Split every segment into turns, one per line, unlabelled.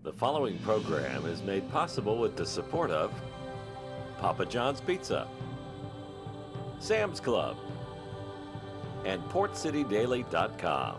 The following program is made possible with the support of Papa John's Pizza, Sam's Club, and PortCityDaily.com.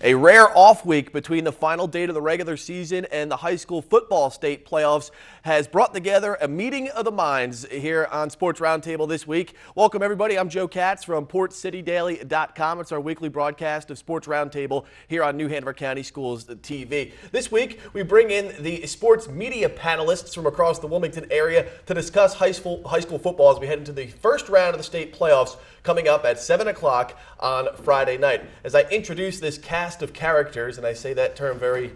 A rare off week between the final date of the regular season and the high school football state playoffs has brought together a meeting of the minds here on Sports Roundtable this week. Welcome, everybody. I'm Joe Katz from PortCityDaily.com. It's our weekly broadcast of Sports Roundtable here on New Hanover County Schools TV. This week, we bring in the sports media panelists from across the Wilmington area to discuss high school football as we head into the first round of the state playoffs coming up at 7 o'clock on Friday night. As I introduce this cast of characters, and I say that term very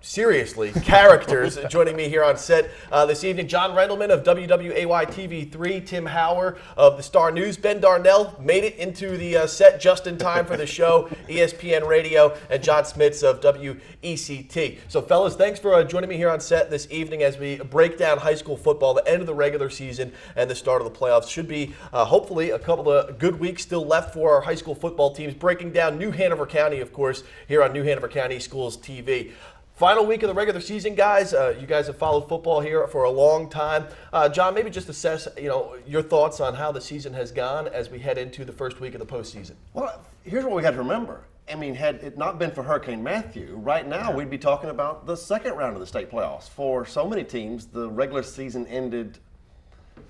seriously, characters joining me here on set this evening. John Rendelman of WWAY TV3, Tim Hauer of the Star News, Ben Darnell made it into the set just in time for the show, ESPN Radio, and John Smits of WECT. So fellas, thanks for joining me here on set this evening as we break down high school football, the end of the regular season and the start of the playoffs. Should be hopefully a couple of good weeks still left for our high school football teams, breaking down New Hanover County, of course, here on New Hanover County Schools TV. Final week of the regular season, guys. You guys have followed football here for a long time. John, maybe just assess, your thoughts on how the season has gone as we head into the first week of the postseason.
Well, here's what we got to remember. I mean, had it not been for Hurricane Matthew, right now we'd be talking about the second round of the state playoffs. For so many teams, the regular season ended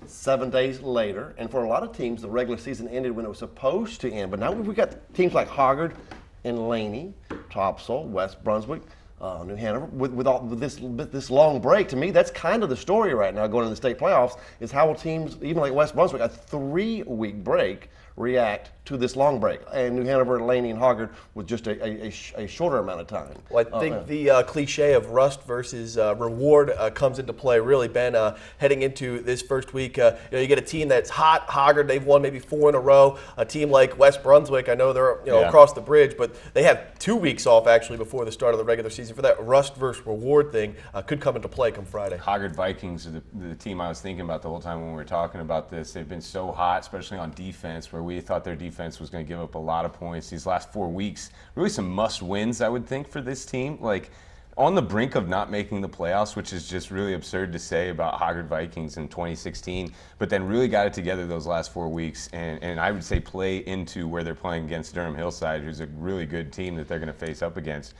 7 days later, and for a lot of teams, the regular season ended when it was supposed to end. But now we've got teams like Hoggard and Laney, Topsail, West Brunswick, New Hanover, with this long break. To me, that's kind of the story right now going into the state playoffs, is how will teams, even like West Brunswick, a 3-week break, react to this long break. And New Hanover, Laney, and Hoggard with just a shorter amount of time.
Well, I think the cliche of rust versus reward comes into play, really, Ben, heading into this first week. You get a team that's hot, Hoggard, they've won maybe 4 in a row. A team like West Brunswick, I know they're across the bridge, but they have 2 weeks off actually before the start of the regular season. For that rust versus reward thing could come into play come Friday.
Hoggard Vikings are the team I was thinking about the whole time when we were talking about this. They've been so hot, especially on defense, where we thought their defense was going to give up a lot of points these last 4 weeks. Really some must wins, I would think, for this team. Like, on the brink of not making the playoffs, which is just really absurd to say about Hoggard Vikings in 2016, but then really got it together those last 4 weeks, and I would say play into where they're playing against Durham Hillside, who's a really good team that they're going to face up against.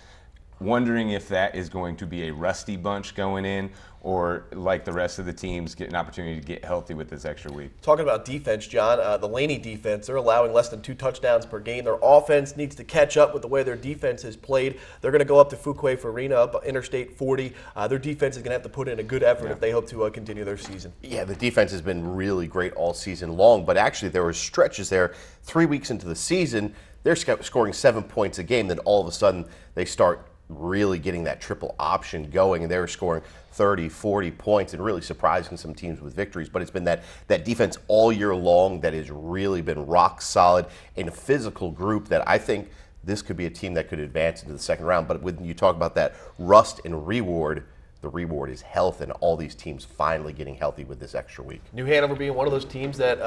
Wondering if that is going to be a rusty bunch going in, or like the rest of the teams, get an opportunity to get healthy with this extra week.
Talking about defense, John, the Laney defense, they're allowing less than 2 touchdowns per game. Their offense needs to catch up with the way their defense has played. They're going to go up to Fuquay Farina, up Interstate 40. Their defense is going to have to put in a good effort if they hope to continue their season.
Yeah, the defense has been really great all season long, but actually there were stretches there 3 weeks into the season, they're scoring 7 points a game, then all of a sudden they start really getting that triple option going, and they were scoring 30, 40 points and really surprising some teams with victories. But it's been that defense all year long that has really been rock solid in a physical group that I think this could be a team that could advance into the second round. But when you talk about that rust and reward, the reward is health, and all these teams finally getting healthy with this extra week.
New Hanover being one of those teams that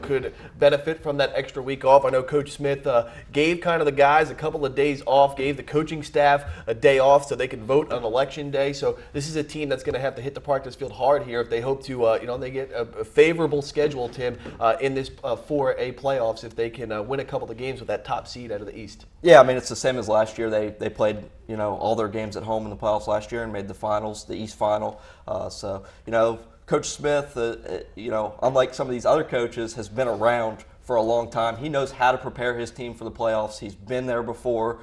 could benefit from that extra week off. I know Coach Smith gave kind of the guys a couple of days off, gave the coaching staff a day off so they can vote on election day. So this is a team that's going to have to hit the practice field hard here if they hope to, they get a favorable schedule, Tim, in this 4A playoffs if they can win a couple of games with that top seed out of the East.
Yeah, I mean, it's the same as last year. They played, all their games at home in the playoffs last year and made the finals, the East final. Coach Smith, unlike some of these other coaches, has been around for a long time. He knows how to prepare his team for the playoffs. He's been there before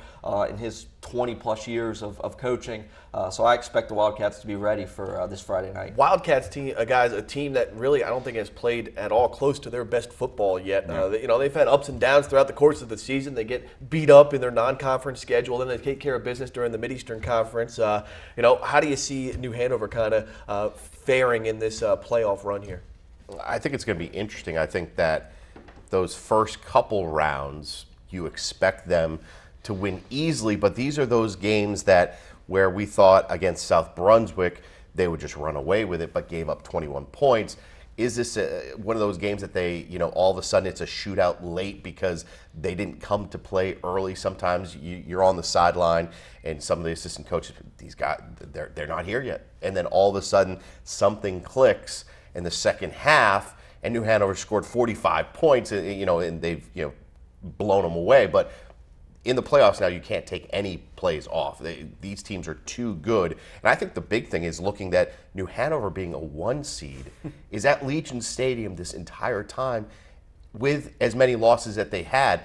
in his 20-plus years of coaching. So I expect the Wildcats to be ready for this Friday night.
Wildcats team, guys, a team that really I don't think has played at all close to their best football yet. They've had ups and downs throughout the course of the season. They get beat up in their non-conference schedule, then they take care of business during the Mid-Eastern Conference. How do you see New Hanover kind of faring in this playoff run here?
I think it's going to be interesting. I think that those first couple rounds, you expect them to win easily, but these are those games that where we thought against South Brunswick they would just run away with it, but gave up 21 points. Is this one of those games that they, all of a sudden it's a shootout late because they didn't come to play early? Sometimes you're on the sideline and some of the assistant coaches, these guys, they're not here yet. And then all of a sudden something clicks in the second half and New Hanover scored 45 points, and they've, blown them away. But in the playoffs now, you can't take any plays off. These teams are too good. And I think the big thing is looking at New Hanover being a 1 seed is at Legion Stadium this entire time with as many losses that they had.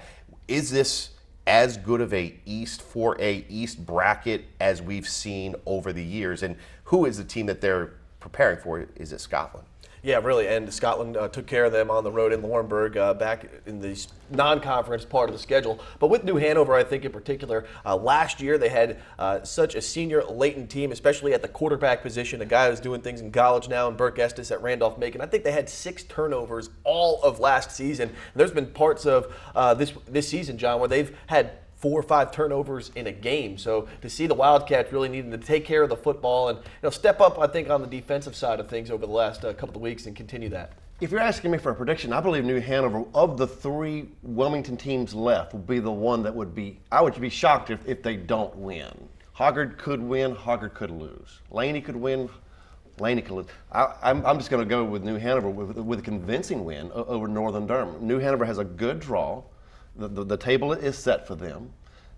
Is this as good of a East 4A East bracket as we've seen over the years? And who is the team that they're preparing for? Is it Scotland?
Yeah, really, and Scotland took care of them on the road in Laurinburg back in the non-conference part of the schedule. But with New Hanover, I think in particular, last year they had such a senior latent team, especially at the quarterback position, a guy who's doing things in college now, and Burke Estes at Randolph-Macon. I think they had 6 turnovers all of last season. And there's been parts of this season, John, where they've had 4 or 5 turnovers in a game. So to see the Wildcats really needing to take care of the football and step up, I think, on the defensive side of things over the last couple of weeks and continue that.
If you're asking me for a prediction, I believe New Hanover, of the 3 Wilmington teams left, will be the one that I would be shocked if they don't win. Hoggard could win, Hoggard could lose. Laney could win, Laney could lose. I'm just going to go with New Hanover with a convincing win over Northern Durham. New Hanover has a good draw. The table is set for them,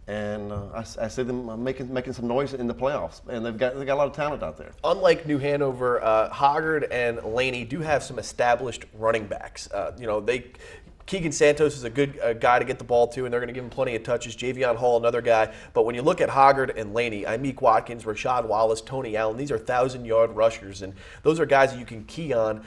and I see them making some noise in the playoffs, and they've got a lot of talent out there.
Unlike New Hanover, Hoggard and Laney do have some established running backs. Keegan Santos is a good guy to get the ball to, and they're going to give him plenty of touches. Javion Hall, another guy. But when you look at Hoggard and Laney, Imeke Watkins, Rashad Wallace, Tony Allen, these are 1,000-yard rushers, and those are guys that you can key on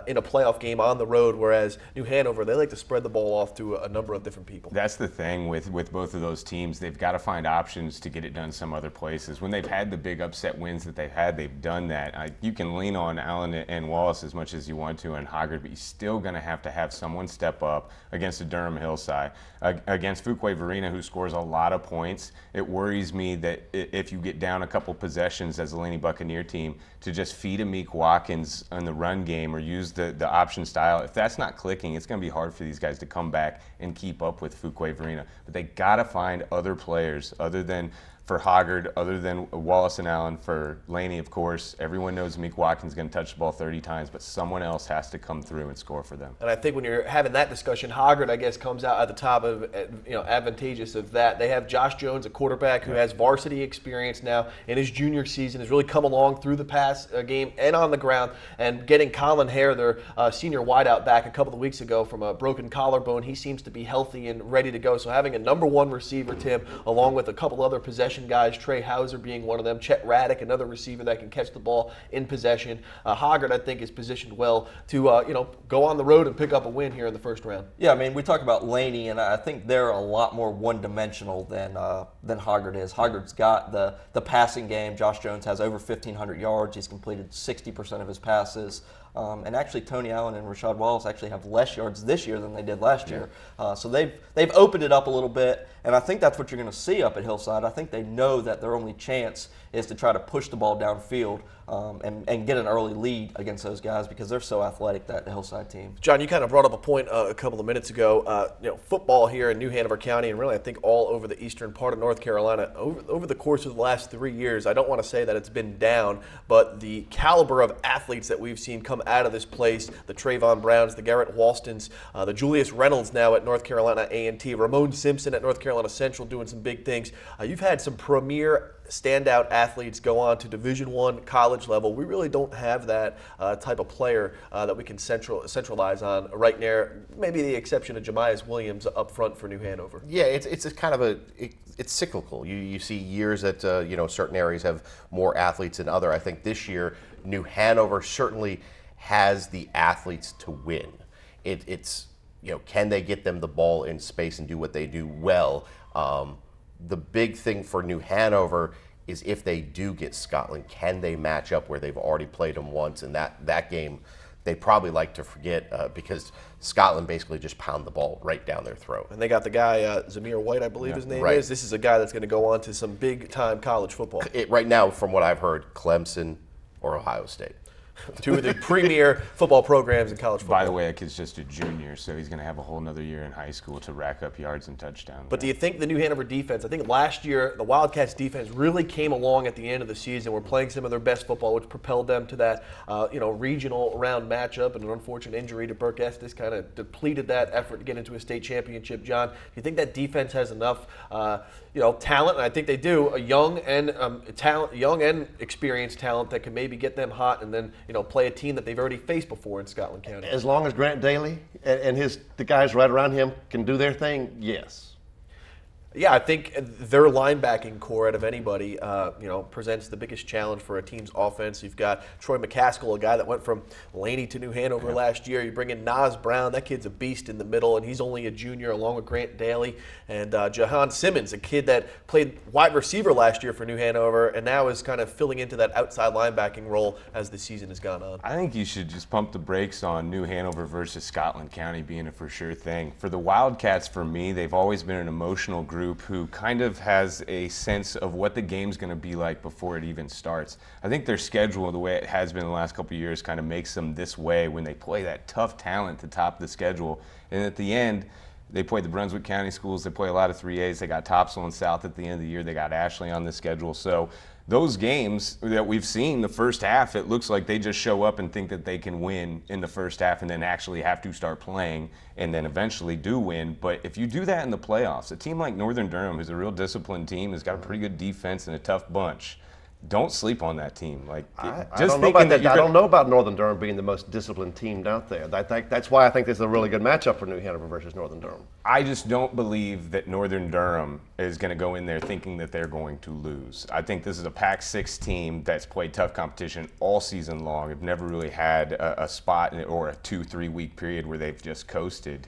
in a playoff game on the road, whereas New Hanover, they like to spread the ball off to a number of different people.
That's the thing with both of those teams. They've got to find options to get it done some other places. When they've had the big upset wins that they've had, they've done that. You can lean on Allen and Wallace as much as you want to and Hoggard, but you're still going to have someone step up against the Durham Hillside. Against Fuquay Varina, who scores a lot of points, it worries me that if you get down a couple possessions as a Laney Buccaneer team, to just feed Imeke Watkins on the run game or use the option style, if that's not clicking, it's going to be hard for these guys to come back and keep up with Fuquay Varina. But they got to find other players other than for Hoggard, other than Wallace and Allen. For Laney, of course, everyone knows Imeke Watkins is going to touch the ball 30 times, but someone else has to come through and score for them.
And I think when you're having that discussion, Hoggard, I guess, comes out at the top of, advantageous of that. They have Josh Jones, a quarterback who has varsity experience now in his junior season, has really come along through the pass game and on the ground, and getting Colin Hare, their senior wideout, back a couple of weeks ago from a broken collarbone. He seems to be healthy and ready to go. So having a number 1 receiver, Tim, along with a couple other possession guys, Trey Hauser being one of them, Chet Raddick, another receiver that can catch the ball in possession. Hoggard, I think, is positioned well to go on the road and pick up a win here in the first round.
Yeah, I mean, we talk about Laney, and I think they're a lot more one-dimensional than Hoggard is. Hoggard's got the passing game. Josh Jones has over 1,500 yards. He's completed 60% of his passes. And actually, Tony Allen and Rashad Wallace actually have less yards this year than they did last year. So they've opened it up a little bit, and I think that's what you're going to see up at Hillside. I think they know that their only chance is to try to push the ball downfield and get an early lead against those guys because they're so athletic, that Hillside team.
John, you kind of brought up a point a couple of minutes ago. Football here in New Hanover County, and really I think all over the eastern part of North Carolina, over the course of the last 3 years, I don't want to say that it's been down, but the caliber of athletes that we've seen come out of this place, the Trayvon Browns, the Garrett Walstons, the Julius Reynolds now at North Carolina A&T, Ramon Simpson at North Carolina Central doing some big things. You've had some some premier standout athletes go on to Division I college level. We really don't have that type of player that we can centralize on right now. Maybe the exception of Jemias Williams up front for New Hanover.
Yeah, it's a kind of it's cyclical. You see years that certain areas have more athletes than other. I think this year New Hanover certainly has the athletes to win. It's can they get them the ball in space and do what they do well? The big thing for New Hanover is if they do get Scotland, can they match up where they've already played them once? And that game, they probably like to forget because Scotland basically just pound the ball right down their throat.
And they got the guy, Zamir White, I believe his name
right.
is. This is a guy that's going to go on to some big-time college football.
Right now, from what I've heard, Clemson or Ohio State.
Two of the premier football programs in college football.
By the way, that kid's just a junior, so he's going to have a whole nother year in high school to rack up yards and touchdowns.
But do you think the New Hanover defense, I think last year the Wildcats defense really came along at the end of the season. Were playing some of their best football, which propelled them to that regional round matchup, and an unfortunate injury to Burke Estes kind of depleted that effort to get into a state championship. John, do you think that defense has enough talent? And I think they do, a young and experienced talent that can maybe get them hot and then play a team that they've already faced before in Scotland County.
As long as Grant Daly and the guys right around him can do their thing, yes.
Yeah, I think their linebacking core out of anybody, presents the biggest challenge for a team's offense. You've got Troy McCaskill, a guy that went from Laney to New Hanover last year. You bring in Nas Brown, that kid's a beast in the middle, and he's only a junior, along with Grant Daly. And Jahan Simmons, a kid that played wide receiver last year for New Hanover, and now is kind of filling into that outside linebacking role as the season has gone on.
I think you should just pump the brakes on New Hanover versus Scotland County being a for sure thing. For the Wildcats, for me, they've always been an emotional group who kind of has a sense of what the game's going to be like before it even starts. I think their schedule, the way it has been the last couple of years, kind of makes them this way when they play that tough talent to top the schedule. And at the end, they play the Brunswick County schools. They play a lot of 3As. They got Topsail and South at the end of the year. They got Ashley on the schedule. So those games that we've seen the first half, it looks like they just show up and think that they can win in the first half and then actually have to start playing and then eventually do win. But if you do that in the playoffs, a team like Northern Durham, who's a real disciplined team, has got a pretty good defense and a tough bunch. Don't sleep on that team.
I don't know about Northern Durham being the most disciplined team out there. That's why I think this is a really good matchup for New Hanover versus Northern Durham.
I just don't believe that Northern Durham is going to go in there thinking that they're going to lose. I think this is a Pac-6 team that's played tough competition all season long. They've never really had a spot or a 2-3 week period where they've just coasted.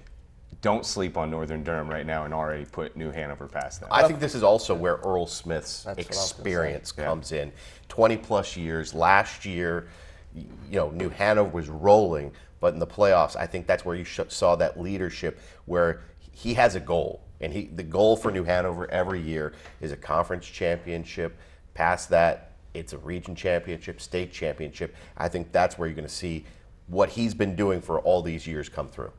Don't sleep on Northern Durham right now and already put New Hanover past that.
I think this is also where Earl Smith's experience comes in. 20-plus years. Last year, New Hanover was rolling, but in the playoffs, I think that's where you saw that leadership where he has a goal. And the goal for New Hanover every year is a conference championship. Past that, it's a region championship, state championship. I think that's where you're going to see what he's been doing for all these years come through.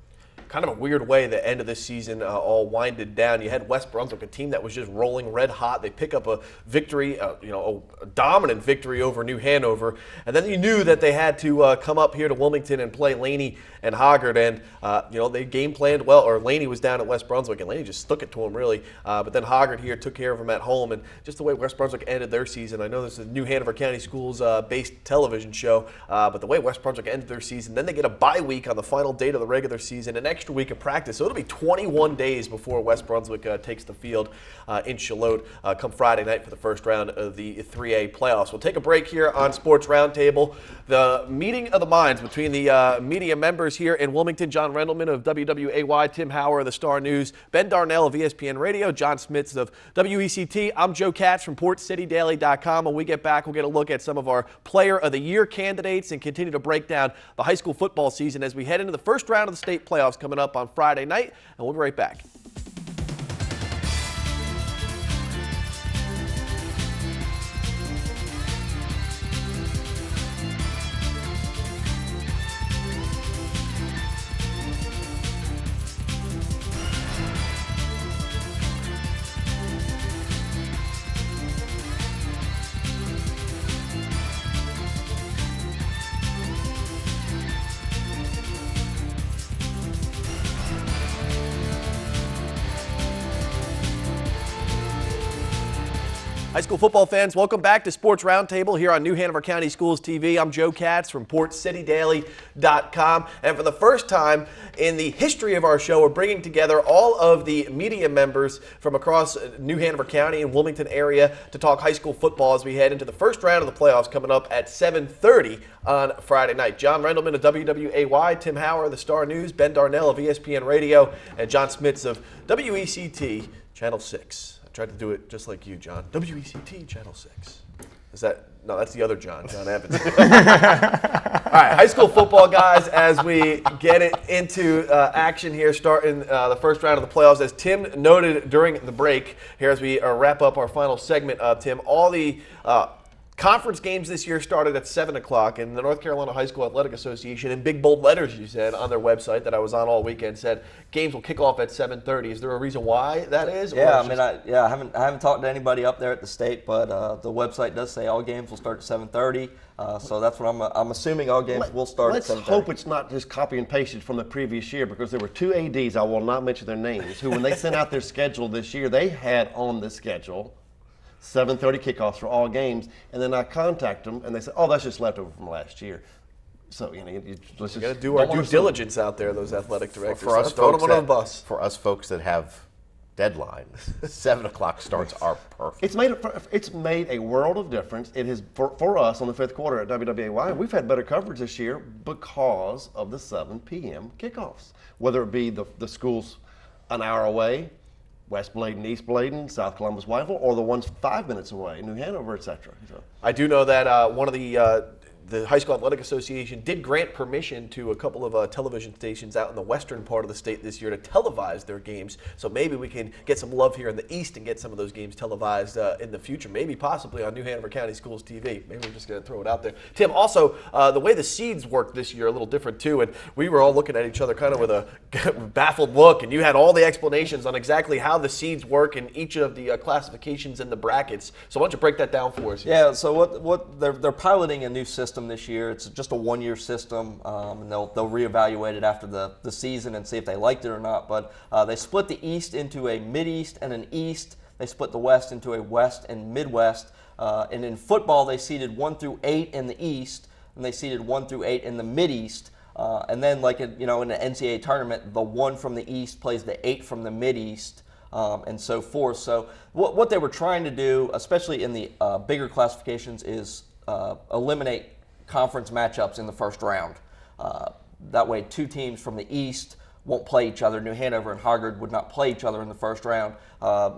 Kind of a weird way the end of this season all winded down. You had West Brunswick, a team that was just rolling red hot. They pick up a victory, a dominant victory over New Hanover, and then you knew that they had to come up here to Wilmington and play Laney and Hoggard, and they game planned well. Or Laney was down at West Brunswick, and Laney just stuck it to them really. But then Hoggard here took care of them at home, and just the way West Brunswick ended their season. I know this is a New Hanover County Schools based television show, but the way West Brunswick ended their season, then they get a bye week on the final date of the regular season, and extra week of practice. So it'll be 21 days before West Brunswick takes the field in Shallotte come Friday night for the first round of the 3A playoffs. We'll take a break here on Sports Roundtable. The meeting of the minds between the media members here in Wilmington, John Rendelman of WWAY, Tim Hauer of the Star News, Ben Darnell of ESPN Radio, John Smits of WECT. I'm Joe Katz from PortCityDaily.com. When we get back, we'll get a look at some of our Player of the Year candidates and continue to break down the high school football season as we head into the first round of the state playoffs coming up on Friday night, and we'll be right back. High school football fans, welcome back to Sports Roundtable here on New Hanover County Schools TV. I'm Joe Katz from PortCityDaily.com. And for the first time in the history of our show, we're bringing together all of the media members from across New Hanover County and Wilmington area to talk high school football as we head into the first round of the playoffs coming up at 7:30 on Friday night. John Rendelman of WWAY, Tim Hauer of the Star News, Ben Darnell of ESPN Radio, and John Smits of WECT Channel 6. Tried to do it just like you, John. WECT Channel 6. Is that? No, that's the other John Evans. All right, high school football, guys, as we get it into action here, starting the first round of the playoffs. As Tim noted during the break here, as we wrap up our final segment, Tim, all the conference games this year started at 7 o'clock, and the North Carolina High School Athletic Association, in big bold letters, you said, on their website that I was on all weekend, said games will kick off at 7:30. Is there a reason why that is?
Yeah, I haven't talked to anybody up there at the state, but the website does say all games will start at 7:30. So that's what I'm assuming all games will start at 7:30.
Let's hope it's not just copy and pasted from the previous year, because there were two ADs, I will not mention their names, who when they sent out their schedule this year, they had on the schedule 7:30 kickoffs for all games, and then I contact them, and they said, "Oh, that's just leftover from last year." So let's just
got to do our due diligence out there, those athletic directors.
For us
throw
folks
them on the bus.
For us folks that have deadlines, 7 o'clock starts are perfect.
It's made a world of difference. It has for us on the fifth quarter at WWAY. We've had better coverage this year because of the 7 p.m. kickoffs. Whether it be the schools an hour away, West Bladen, East Bladen, South Columbus, Whiteville, or the ones 5 minutes away, New Hanover, etc. So.
I do know that one of the High School Athletic Association did grant permission to a couple of television stations out in the western part of the state this year to televise their games. So maybe we can get some love here in the east and get some of those games televised in the future, maybe possibly on New Hanover County Schools TV. Maybe we're just going to throw it out there. Tim, also, the way the seeds worked this year a little different too, and we were all looking at each other kind of with a baffled look, and you had all the explanations on exactly how the seeds work in each of the classifications and the brackets. So why don't you break that down for us?
Yeah, so what they're piloting a new system this year. It's just a one-year system, and they'll reevaluate it after the season and see if they liked it or not. But they split the East into a Mid-East and an East. They split the West into a West and Midwest. And in football, they seeded 1 through 8 in the East, and they seeded 1 through 8 in the Mid-East. And then, like in the NCAA tournament, the 1 from the East plays the 8 from the Mid-East. And so forth. So what they were trying to do, especially in the bigger classifications, is eliminate conference matchups in the first round. That way, 2 teams from the East won't play each other. New Hanover and Hoggard would not play each other in the first round.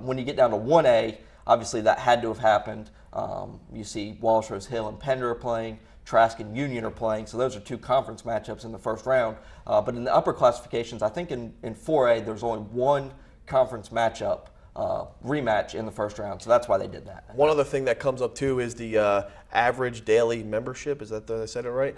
When you get down to 1A, obviously that had to have happened. You see Walsh Rose Hill and Pender are playing. Trask and Union are playing. So those are 2 conference matchups in the first round. But in the upper classifications, I think in 4A, there's only 1 conference matchup rematch in the first round, so that's why they did that.
One other thing that comes up too is the average daily membership. Is that I said it right?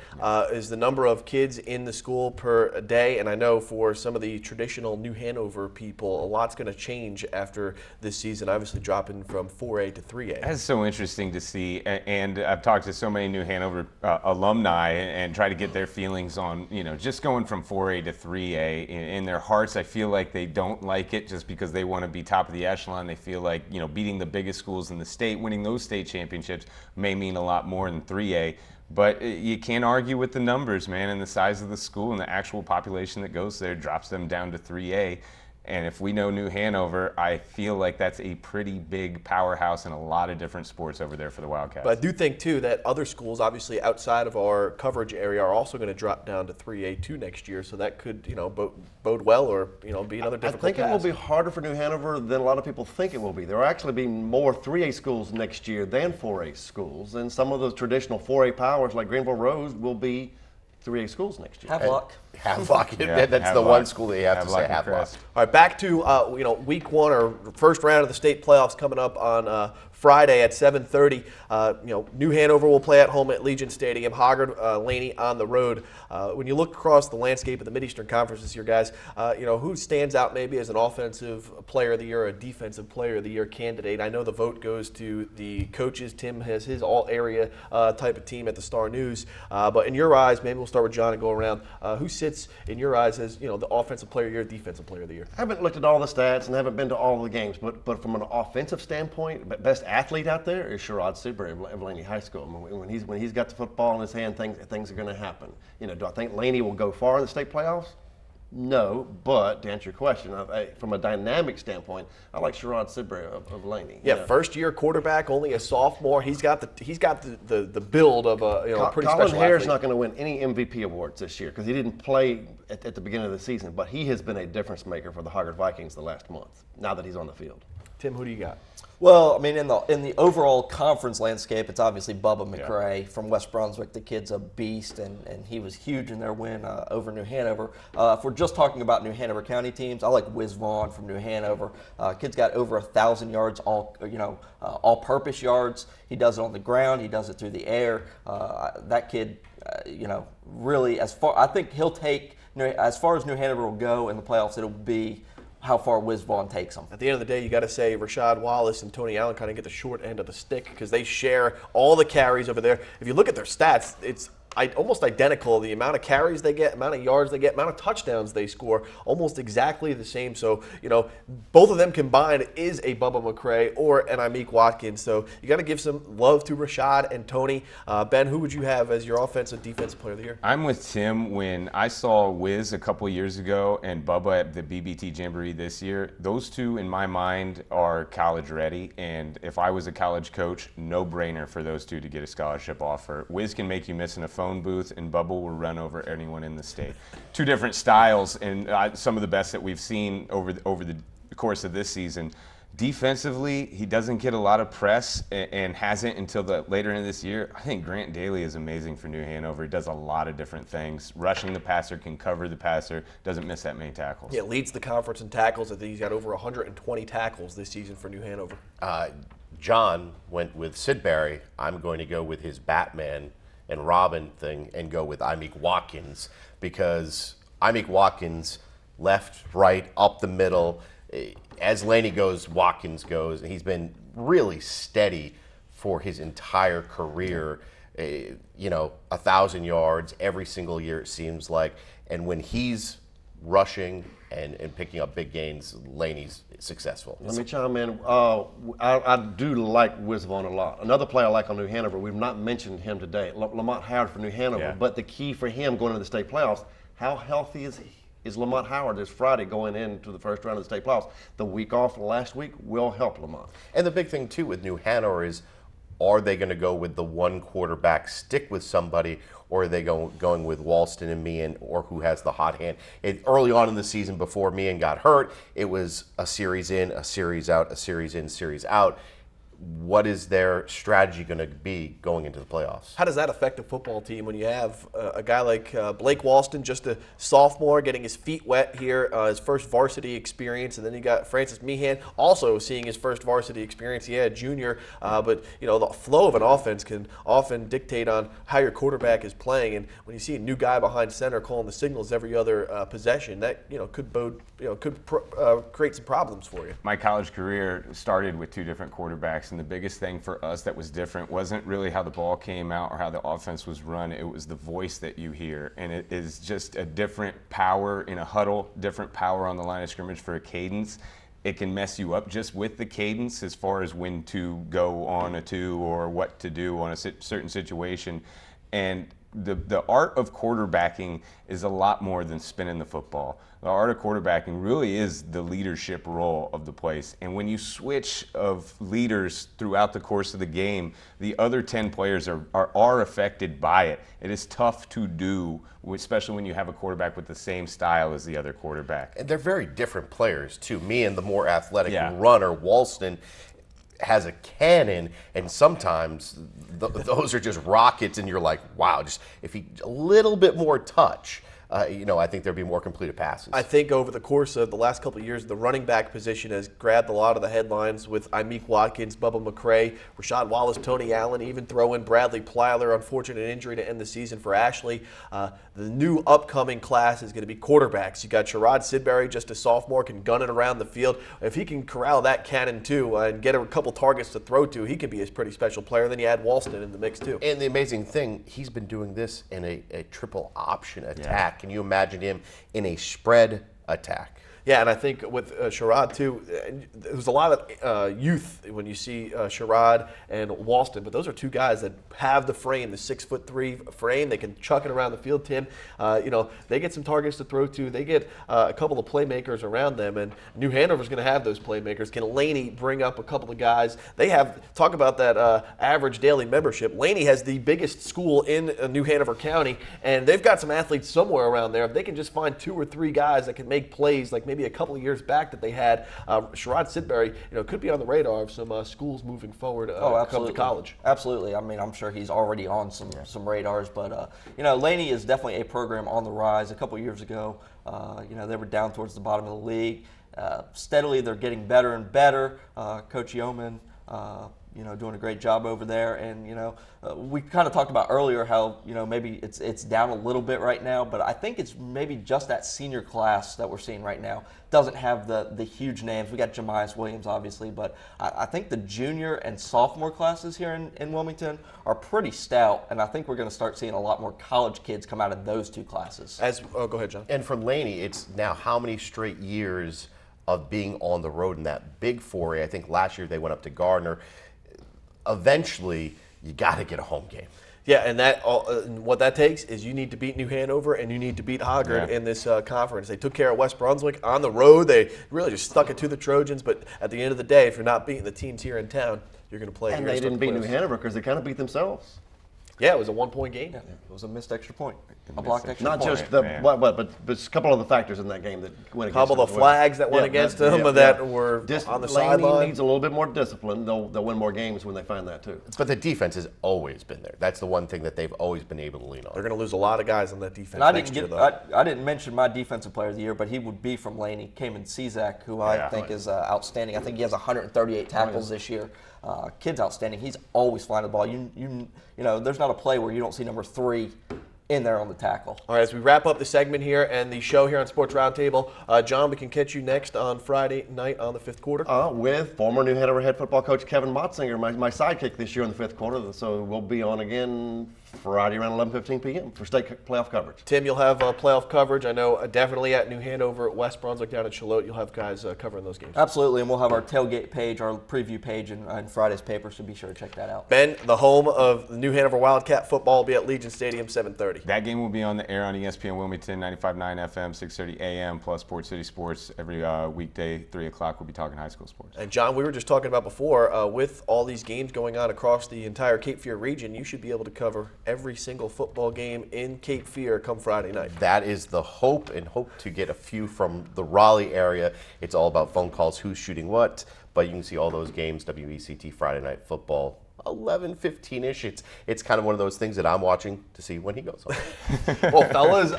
Is the number of kids in the school per day. And I know for some of the traditional New Hanover people, a lot's going to change after this season, obviously dropping from 4A to 3A.
That's so interesting to see, and I've talked to so many New Hanover alumni and try to get their feelings on, just going from 4A to 3A. In their hearts, I feel like they don't like it just because they want to be top of the echelon. They feel like, beating the biggest schools in the state, winning those state championships may mean a lot more than 3A. But you can't argue with the numbers, man, and the size of the school and the actual population that goes there drops them down to 3A. And if we know New Hanover, I feel like that's a pretty big powerhouse in a lot of different sports over there for the Wildcats.
But I do think, too, that other schools, obviously outside of our coverage area, are also going to drop down to 3A2 next year. So that could, bode well or, be another difficult
I think
task.
it will be harder for New Hanover than a lot of people think it will be. There will actually be more 3A schools next year than 4A schools. And some of those traditional 4A powers like Greenville Rose will be 3A schools next year.
Havelock.
Havelock.
Yeah,
That's the
Havelock.
one school that you have to say
Havelock and
Havelock.
Crest.
All right, back to week 1 or first round of the state playoffs coming up on Friday at 7:30. New Hanover will play at home at Legion Stadium. Hoggard, Laney on the road. When you look across the landscape of the Mid-Eastern Conference this year, guys, who stands out maybe as an offensive player of the year or a defensive player of the year candidate? I know the vote goes to the coaches. Tim has his all-area type of team at the Star News. But in your eyes, maybe we'll start with John and go around. Who sits in your eyes as the offensive player of the year, defensive player of the year?
I haven't looked at all the stats and haven't been to all the games, but from an offensive standpoint, best athlete out there is Sherrod Sidbury of Laney High School. I mean, when he's got the football in his hand, things are going to happen. You know, do I think Laney will go far in the state playoffs? No, but to answer your question, from a dynamic standpoint, I like Sherrod Sidbury of Laney.
Yeah, first-year quarterback, only a sophomore. He's got the build of a pretty
Colin
special
Hare's
athlete.
not going to win any MVP awards this year because he didn't play at the beginning of the season, but he has been a difference maker for the Hoggard Vikings the last month. Now that he's on the field.
Tim, who do you got?
Well, I mean, in the overall conference landscape, it's obviously Bubba McRae from West Brunswick. The kid's a beast, and he was huge in their win over New Hanover. If we're just talking about New Hanover County teams, I like Wiz Vaughn from New Hanover. Kid's got over 1,000 yards, all-purpose yards. He does it on the ground. He does it through the air. That kid, really, I think he'll take, as far as New Hanover will go in the playoffs, it'll be how far Wiz Vaughn takes them.
At the end of the day, you got to say Rashad Wallace and Tony Allen kind of get the short end of the stick because they share all the carries over there. If you look at their stats, it's almost identical. The amount of carries they get, amount of yards they get, amount of touchdowns they score, almost exactly the same. So, both of them combined is a Bubba McRae or an Imeke Watkins. So you got to give some love to Rashad and Tony. Ben, who would you have as your offensive defensive player of the year?
I'm with Tim. When I saw Wiz a couple of years ago and Bubba at the BBT Jamboree this year, those two in my mind are college ready. And if I was a college coach, no brainer for those two to get a scholarship offer. Wiz can make you miss in a phone booth, and Bubba will run over anyone in the state. Two different styles, and some of the best that we've seen over the course of this season. Defensively, he doesn't get a lot of press and hasn't until the later in this year. I think Grant Daly is amazing for New Hanover. He does a lot of different things. Rushing the passer, can cover the passer, doesn't miss that many tackles.
Yeah, leads the conference in tackles. I think he's got over 120 tackles this season for New Hanover.
John went with Sidbury. I'm going to go with his Batman and Robin thing and go with Imeke Watkins because Imeke Watkins, left, right, up the middle. As Laney goes, Watkins goes. He's been really steady for his entire career. 1,000 yards every single year, it seems like. And when he's rushing and picking up big gains, Laney's successful.
Let me chime in. I do like Wiz Vaughn a lot. Another player I like on New Hanover, we've not mentioned him today, Lamont Howard from New Hanover.
Yeah.
But the key for him going into the state playoffs, how healthy is he? Is Lamont Howard this Friday going into the first round of the state playoffs? The week off last week will help Lamont.
And the big thing, too, with New Hanover is, are they going to go with the one quarterback, stick with somebody, or are they going with Walston and Meehan, or who has the hot hand? Early on in the season, before Meehan got hurt, it was a series in, a series out, a series in, series out. What is their strategy going to be going into the playoffs?
How does that affect a football team when you have a guy like Blake Walston, just a sophomore, getting his feet wet here, his first varsity experience, and then you got Francis Meehan also seeing his first varsity experience. Yeah, junior, but the flow of an offense can often dictate on how your quarterback is playing. And when you see a new guy behind center calling the signals every other possession, that could create some problems for you.
My college career started with two different quarterbacks. And the biggest thing for us that was different wasn't really how the ball came out or how the offense was run. It was the voice that you hear. And it is just a different power in a huddle, different power on the line of scrimmage for a cadence. It can mess you up just with the cadence as far as when to go on a two or what to do on a certain situation. And the art of quarterbacking is a lot more than spinning the football. The art of quarterbacking really is the leadership role of the place. And when you switch of leaders throughout the course of the game, the other 10 players are affected by it. It is tough to do, especially when you have a quarterback with the same style as the other quarterback.
And they're very different players, too. Meehan, the more athletic runner, Walston has a cannon, and sometimes those are just rockets, and you're like, wow, just if he a little bit more touch, I think there'd be more completed passes.
I think over the course of the last couple of years, the running back position has grabbed a lot of the headlines with Imeke Watkins, Bubba McRae, Rashad Wallace, Tony Allen, even throw in Bradley Plyler, unfortunate injury to end the season for Ashley. The new upcoming class is going to be quarterbacks. You got Sherrod Sidbury, just a sophomore, can gun it around the field. If he can corral that cannon too and get a couple targets to throw to, he could be a pretty special player. Then you add Walston in the mix too.
And the amazing thing, he's been doing this in a triple option attack. Can you imagine him in a spread attack?
Yeah, and I think with Sherrod too, there's a lot of youth when you see Sherrod and Walston, but those are two guys that have the frame, the 6'3" frame. They can chuck it around the field. Tim, they get some targets to throw to. They get a couple of playmakers around them, and New Hanover's going to have those playmakers. Can Laney bring up a couple of guys? They have, talk about that average daily membership. Laney has the biggest school in New Hanover County, and they've got some athletes somewhere around there. If they can just find 2 or 3 guys that can make plays, like maybe a couple of years back that they had, Sherrod Sidbury, could be on the radar of some schools moving forward come to college.
Absolutely. I mean, I'm sure he's already on some radars, but Laney is definitely a program on the rise. A couple of years ago, they were down towards the bottom of the league. Steadily, they're getting better and better. Coach Yeoman, doing a great job over there. And, we kind of talked about earlier how, maybe it's down a little bit right now, but I think it's maybe just that senior class that we're seeing right now doesn't have the huge names. We got Jemias Williams, obviously, but I think the junior and sophomore classes here in Wilmington are pretty stout, and I think we're going to start seeing a lot more college kids come out of those 2 classes.
Go ahead, John.
And for Laney, it's now how many straight years of being on the road in that big foray. I think last year they went up to Gardner. Eventually, you got to get a home game.
Yeah, and what that takes is you need to beat New Hanover and you need to beat Hoggard in this conference. They took care of West Brunswick on the road. They really just stuck it to the Trojans. But at the end of the day, if you're not beating the teams here in town, you're going to play.
And they didn't beat New Hanover because they kind of beat themselves.
Yeah, it was a 1-point game.
Yeah, it was a missed extra point, a blocked extra
Not
point.
just but a couple of the factors in that game that went against them.
A couple of the flags that went against them that were on the sideline.
Laney needs a little bit more discipline. They'll win more games when they find that too.
But the defense has always been there. That's the one thing that they've always been able to lean on.
They're going to lose a lot of guys on that defense
And
next year, though.
I didn't mention my defensive player of the year, but he would be from Laney, Kamen Cizak, who I think is outstanding. I think he has 138 tackles this year. Kid's outstanding. He's always flying the ball. There's not a play where you don't see number 3 in there on the tackle.
All right, as we wrap up the segment here and the show here on Sports Roundtable, John, we can catch you next on Friday night on the 5th quarter.
With former New Hanover head football coach Kevin Motzinger, my sidekick this year in the 5th quarter. So we'll be on again Friday around 11:15 p.m. for state playoff coverage.
Tim, you'll have playoff coverage. I know definitely at New Hanover, West Brunswick, down at Charlotte, you'll have guys covering those games.
Absolutely, and we'll have our tailgate page, our preview page in Friday's paper, so be sure to check that out.
Ben, the home of the New Hanover Wildcat football will be at Legion Stadium, 7:30.
That game will be on the air on ESPN Wilmington, 95.9 FM, 6:30 a.m., plus Port City Sports. Every weekday, 3 o'clock, we'll be talking high school sports.
And John, we were just talking about before, with all these games going on across the entire Cape Fear region, you should be able to cover every single football game in Cape Fear come Friday night.
That is the hope, and hope to get a few from the Raleigh area. It's all about phone calls, who's shooting what, but you can see all those games, WECT Friday Night Football, 11:15-ish. It's kind of one of those things that I'm watching to see when he goes on.
Well, fellas,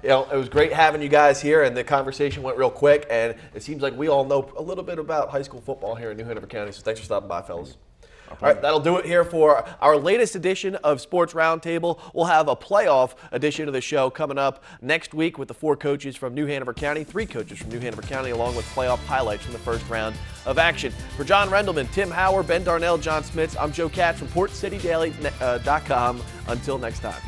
it was great having you guys here, and the conversation went real quick, and it seems like we all know a little bit about high school football here in New Hanover County, so thanks for stopping by, fellas. All right, that'll do it here for our latest edition of Sports Roundtable. We'll have a playoff edition of the show coming up next week with the 4 coaches from New Hanover County, 3 coaches from New Hanover County, along with playoff highlights from the first round of action. For John Rendelman, Tim Hauer, Ben Darnell, John Smits, I'm Joe Katz from PortCityDaily.com. Until next time.